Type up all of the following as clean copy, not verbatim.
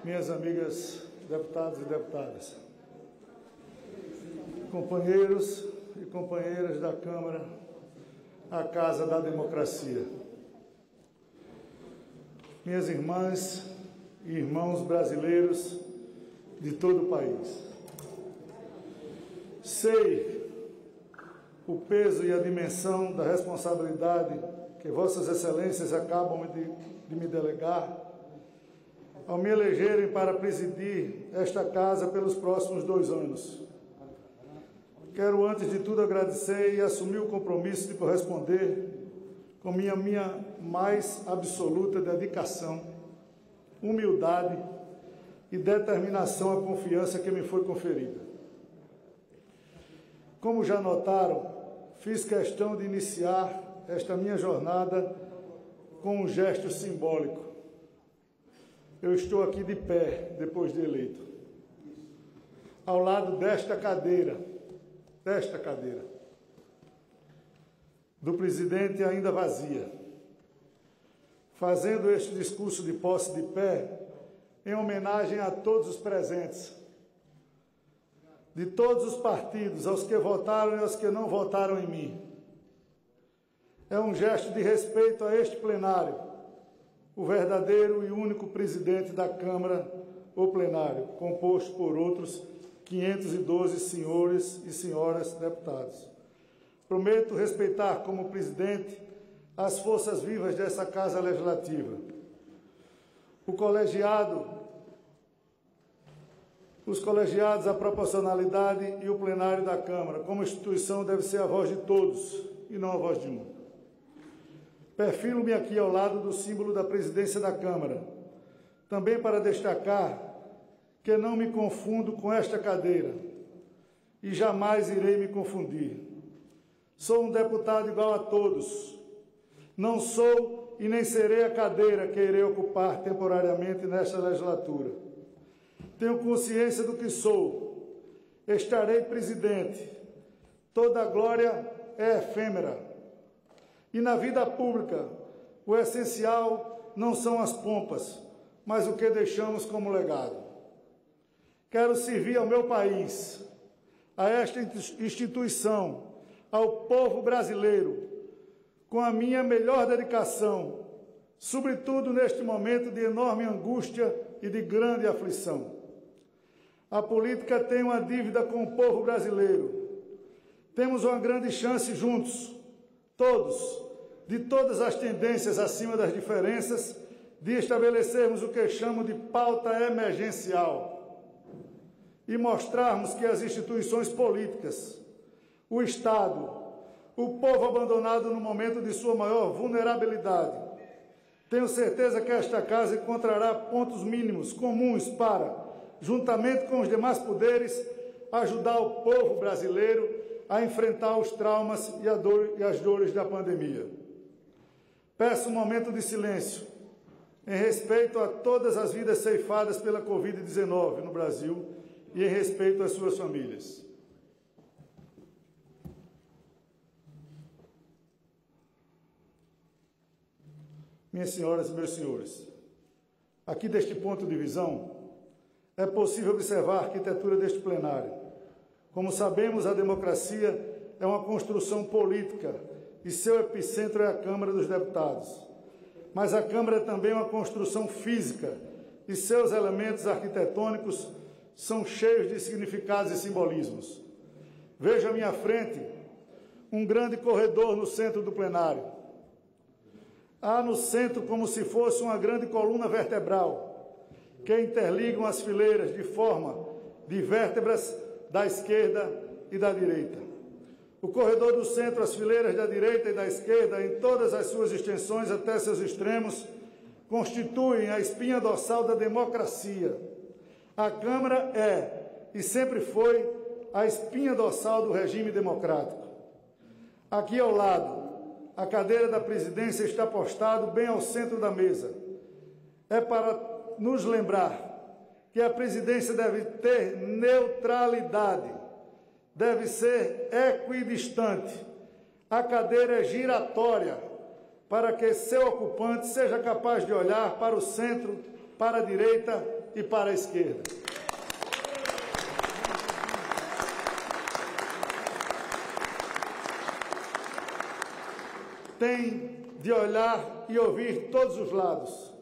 minhas amigas deputados e deputadas, companheiros e companheiras da Câmara, a Casa da Democracia, minhas irmãs e irmãos brasileiros de todo o país. Sei o peso e a dimensão da responsabilidade que Vossas Excelências acabam de me delegar ao me elegerem para presidir esta Casa pelos próximos 2 anos. Quero, antes de tudo, agradecer e assumir o compromisso de corresponder com minha mais absoluta dedicação, humildade e determinação à confiança que me foi conferida. Como já notaram, fiz questão de iniciar esta minha jornada com um gesto simbólico. Eu estou aqui de pé, depois de eleito, ao lado desta cadeira, do presidente ainda vazia, fazendo este discurso de posse de pé, em homenagem a todos os presentes, de todos os partidos, aos que votaram e aos que não votaram em mim. É um gesto de respeito a este plenário, o verdadeiro e único presidente da Câmara, o plenário, composto por outros 512 senhores e senhoras deputados. Prometo respeitar como presidente as forças vivas dessa Casa Legislativa, os colegiados, a proporcionalidade e o plenário da Câmara. Como instituição, deve ser a voz de todos e não a voz de um. Perfilo-me aqui ao lado do símbolo da presidência da Câmara, também para destacar que não me confundo com esta cadeira e jamais irei me confundir. Sou um deputado igual a todos. Não sou e nem serei a cadeira que irei ocupar temporariamente nesta legislatura. Tenho consciência do que sou. Estarei presidente. Toda glória é efêmera. E na vida pública, o essencial não são as pompas, mas o que deixamos como legado. Quero servir ao meu país, a esta instituição, ao povo brasileiro, com a minha melhor dedicação, sobretudo neste momento de enorme angústia e de grande aflição. A política tem uma dívida com o povo brasileiro. Temos uma grande chance juntos, todos, de todas as tendências acima das diferenças, de estabelecermos o que chamo de pauta emergencial e mostrarmos que as instituições políticas, o Estado, o povo abandonado no momento de sua maior vulnerabilidade. Tenho certeza que esta Casa encontrará pontos mínimos comuns para, juntamente com os demais poderes, ajudar o povo brasileiro a enfrentar os traumas e as dores da pandemia. Peço um momento de silêncio em respeito a todas as vidas ceifadas pela Covid-19 no Brasil e em respeito às suas famílias. Minhas senhoras e meus senhores, aqui deste ponto de visão, é possível observar a arquitetura deste plenário. Como sabemos, a democracia é uma construção política e seu epicentro é a Câmara dos Deputados. Mas a Câmara é também uma construção física e seus elementos arquitetônicos são cheios de significados e simbolismos. Vejo à minha frente um grande corredor no centro do plenário. Há no centro como se fosse uma grande coluna vertebral que interligam as fileiras de forma de vértebras da esquerda e da direita. O corredor do centro, as fileiras da direita e da esquerda, em todas as suas extensões até seus extremos, constituem a espinha dorsal da democracia. A Câmara é, e sempre foi, a espinha dorsal do regime democrático. Aqui ao lado, a cadeira da presidência está postada bem ao centro da mesa. É para nos lembrar que a presidência deve ter neutralidade, deve ser equidistante. A cadeira é giratória para que seu ocupante seja capaz de olhar para o centro para a direita e para a esquerda. Tem de olhar e ouvir todos os lados.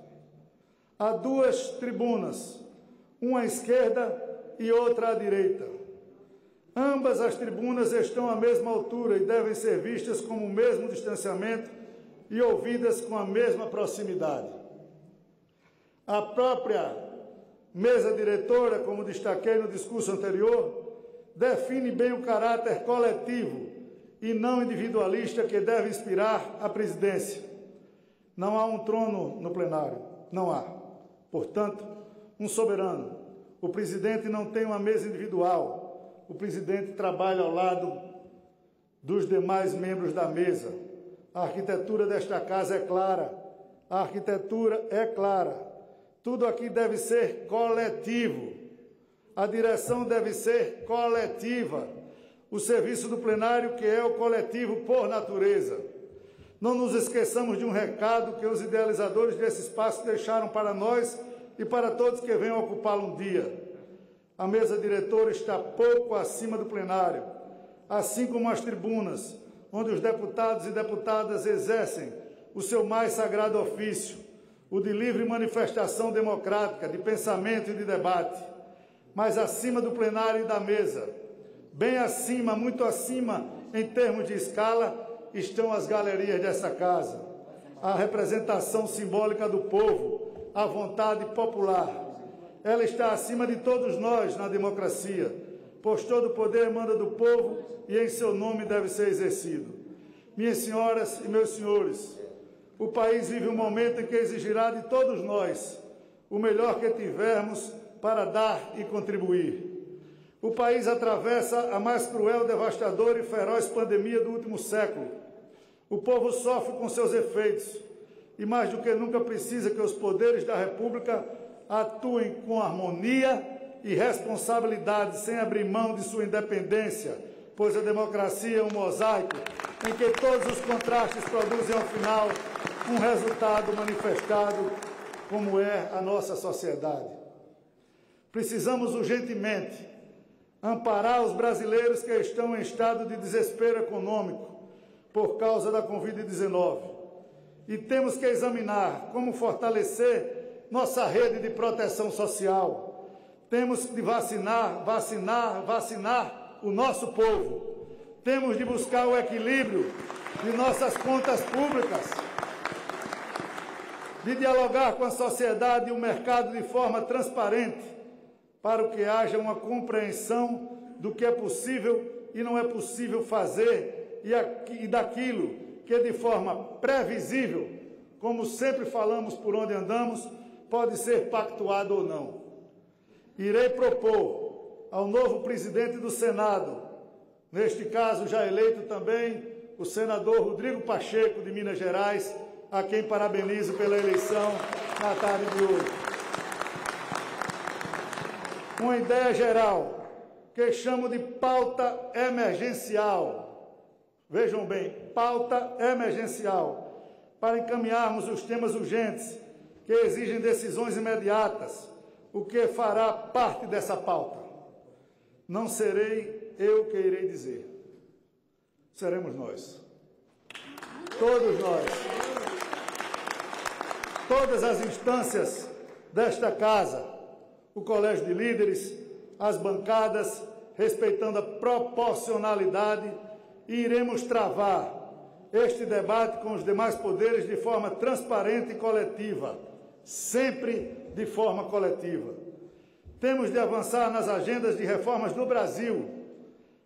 Há duas tribunas, uma à esquerda e outra à direita. Ambas as tribunas estão à mesma altura e devem ser vistas com o mesmo distanciamento e ouvidas com a mesma proximidade. A própria mesa diretora, como destaquei no discurso anterior, define bem o caráter coletivo e não individualista que deve inspirar a presidência. Não há um trono no plenário, não há. Portanto, um soberano. O presidente não tem uma mesa individual. O presidente trabalha ao lado dos demais membros da mesa. A arquitetura desta casa é clara. A arquitetura é clara. Tudo aqui deve ser coletivo. A direção deve ser coletiva. O serviço do plenário, que é o coletivo por natureza. Não nos esqueçamos de um recado que os idealizadores desse espaço deixaram para nós e para todos que venham ocupá-lo um dia. A mesa diretora está pouco acima do plenário, assim como as tribunas, onde os deputados e deputadas exercem o seu mais sagrado ofício, o de livre manifestação democrática, de pensamento e de debate. Mas acima do plenário e da mesa, bem acima, muito acima, em termos de escala, estão as galerias dessa casa, a representação simbólica do povo, a vontade popular. Ela está acima de todos nós na democracia, pois todo o poder emana do povo e em seu nome deve ser exercido. Minhas senhoras e meus senhores, o país vive um momento em que exigirá de todos nós o melhor que tivermos para dar e contribuir. O país atravessa a mais cruel, devastadora e feroz pandemia do último século. O povo sofre com seus efeitos e, mais do que nunca, precisa que os poderes da República atuem com harmonia e responsabilidade, sem abrir mão de sua independência, pois a democracia é um mosaico em que todos os contrastes produzem, ao final, um resultado manifestado, como é a nossa sociedade. Precisamos urgentemente amparar os brasileiros que estão em estado de desespero econômico por causa da Covid-19. E temos que examinar como fortalecer nossa rede de proteção social. Temos de vacinar o nosso povo. Temos de buscar o equilíbrio de nossas contas públicas, de dialogar com a sociedade e o mercado de forma transparente, para que haja uma compreensão do que é possível e não é possível fazer e daquilo que de forma previsível, como sempre falamos por onde andamos, pode ser pactuado ou não. Irei propor ao novo presidente do Senado, neste caso já eleito também, o senador Rodrigo Pacheco, de Minas Gerais, a quem parabenizo pela eleição na tarde de hoje. Uma ideia geral, que chamo de pauta emergencial. Vejam bem, pauta emergencial, para encaminharmos os temas urgentes que exigem decisões imediatas, o que fará parte dessa pauta. Não serei eu que irei dizer, seremos nós. Todos nós. Todas as instâncias desta casa, o colégio de líderes, as bancadas, respeitando a proporcionalidade, e iremos travar este debate com os demais poderes de forma transparente e coletiva, sempre de forma coletiva. Temos de avançar nas agendas de reformas do Brasil,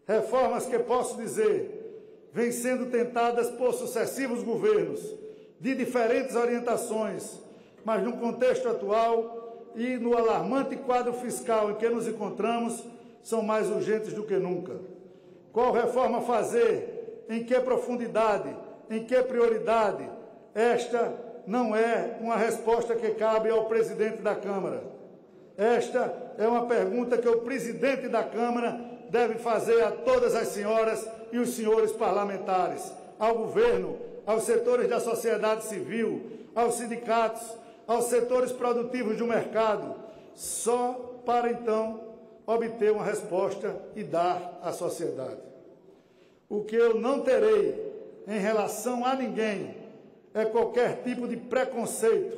reformas que, posso dizer, vêm sendo tentadas por sucessivos governos, de diferentes orientações, mas no contexto atual e no alarmante quadro fiscal em que nos encontramos, são mais urgentes do que nunca. Qual reforma fazer? Em que profundidade? Em que prioridade? Esta não é uma resposta que cabe ao presidente da Câmara. Esta é uma pergunta que o presidente da Câmara deve fazer a todas as senhoras e os senhores parlamentares, ao governo, aos setores da sociedade civil, aos sindicatos, aos setores produtivos do mercado, só para então obter uma resposta e dar à sociedade. O que eu não terei em relação a ninguém é qualquer tipo de preconceito.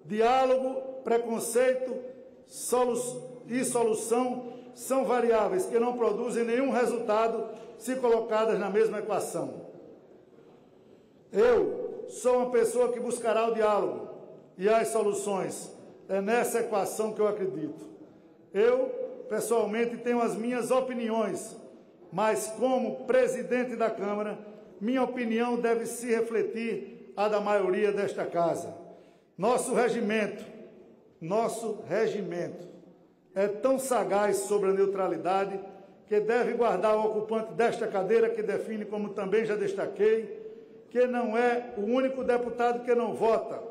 Diálogo, preconceito e solução são variáveis que não produzem nenhum resultado se colocadas na mesma equação. Eu sou uma pessoa que buscará o diálogo e as soluções. É nessa equação que eu acredito. Eu, pessoalmente, tenho as minhas opiniões, mas como presidente da Câmara, minha opinião deve se refletir à da maioria desta casa. Nosso regimento é tão sagaz sobre a neutralidade que deve guardar o ocupante desta cadeira que define, como também já destaquei, que não é o único deputado que não vota,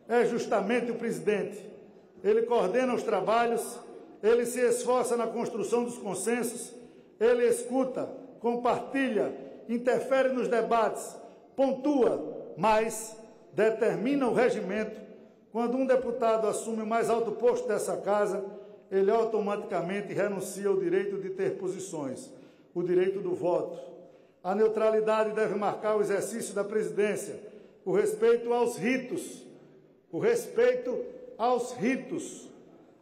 é justamente o presidente. Ele coordena os trabalhos, ele se esforça na construção dos consensos, ele escuta, compartilha, interfere nos debates, pontua, mas determina o regimento. Quando um deputado assume o mais alto posto dessa casa, ele automaticamente renuncia ao direito de ter posições, o direito do voto. A neutralidade deve marcar o exercício da presidência, o respeito aos ritos,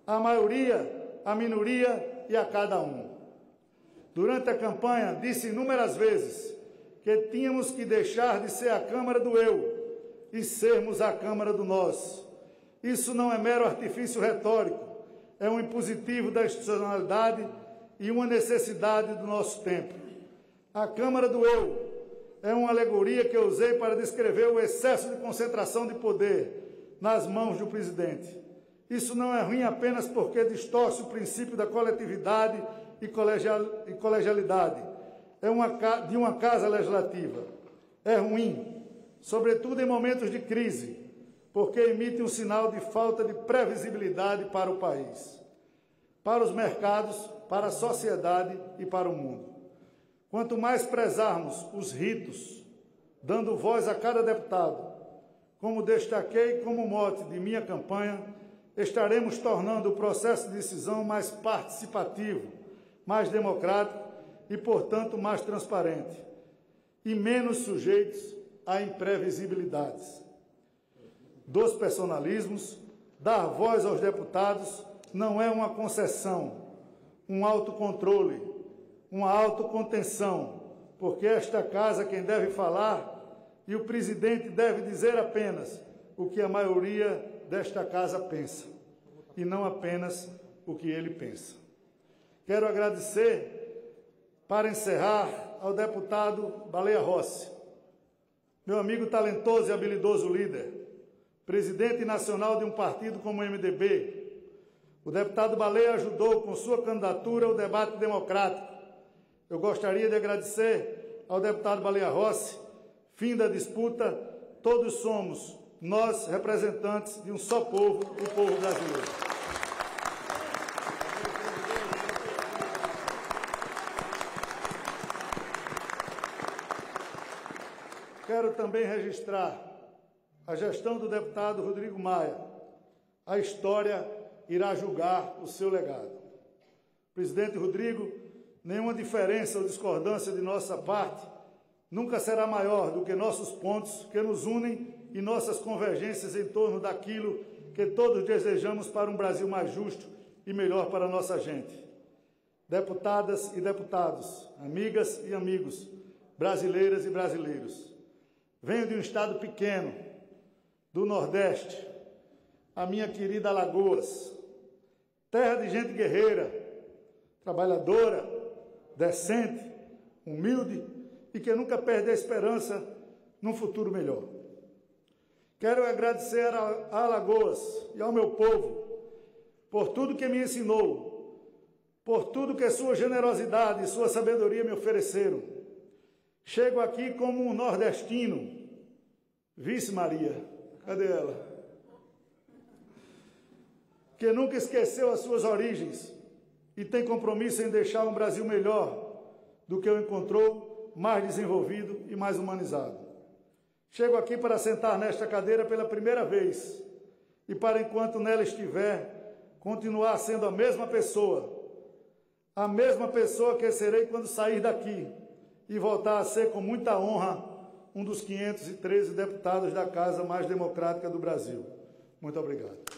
à maioria, à minoria e a cada um. Durante a campanha, disse inúmeras vezes que tínhamos que deixar de ser a Câmara do eu e sermos a Câmara do nós. Isso não é mero artifício retórico, é um impositivo da institucionalidade e uma necessidade do nosso tempo. A Câmara do eu é uma alegoria que eu usei para descrever o excesso de concentração de poder nas mãos do presidente. Isso não é ruim apenas porque distorce o princípio da coletividade e colegialidade de uma casa legislativa. É ruim, sobretudo em momentos de crise, porque emite um sinal de falta de previsibilidade para o país, para os mercados, para a sociedade e para o mundo. Quanto mais prezarmos os ritos, dando voz a cada deputado, como destaquei como mote de minha campanha, estaremos tornando o processo de decisão mais participativo, mais democrático e, portanto, mais transparente, e menos sujeitos a imprevisibilidades. Dos personalismos, dar voz aos deputados não é uma concessão, um autocontrole, uma autocontenção, porque esta casa quem deve falar e o presidente deve dizer apenas o que a maioria desta casa pensa, e não apenas o que ele pensa. Quero agradecer, para encerrar, ao deputado Baleia Rossi, meu amigo talentoso e habilidoso líder, presidente nacional de um partido como o MDB. O deputado Baleia ajudou com sua candidatura o debate democrático. Eu gostaria de agradecer ao deputado Baleia Rossi. Fim da disputa, todos somos nós representantes de um só povo, o povo brasileiro. Quero também registrar a gestão do deputado Rodrigo Maia. A história irá julgar o seu legado. Presidente Rodrigo, nenhuma diferença ou discordância de nossa parte nunca será maior do que nossos pontos que nos unem e nossas convergências em torno daquilo que todos desejamos para um Brasil mais justo e melhor para a nossa gente. Deputadas e deputados, amigas e amigos, brasileiras e brasileiros, venho de um estado pequeno, do Nordeste, a minha querida Alagoas, terra de gente guerreira, trabalhadora, decente, humilde e que nunca perde a esperança num futuro melhor. Quero agradecer a Alagoas e ao meu povo por tudo que me ensinou, por tudo que sua generosidade e sua sabedoria me ofereceram. Chego aqui como um nordestino, Vice Maria, cadê ela? Que nunca esqueceu as suas origens e tem compromisso em deixar um Brasil melhor do que o encontrou, mais desenvolvido e mais humanizado. Chego aqui para sentar nesta cadeira pela primeira vez e para enquanto nela estiver, continuar sendo a mesma pessoa que serei quando sair daqui e voltar a ser com muita honra um dos 513 deputados da Casa mais democrática do Brasil. Muito obrigado.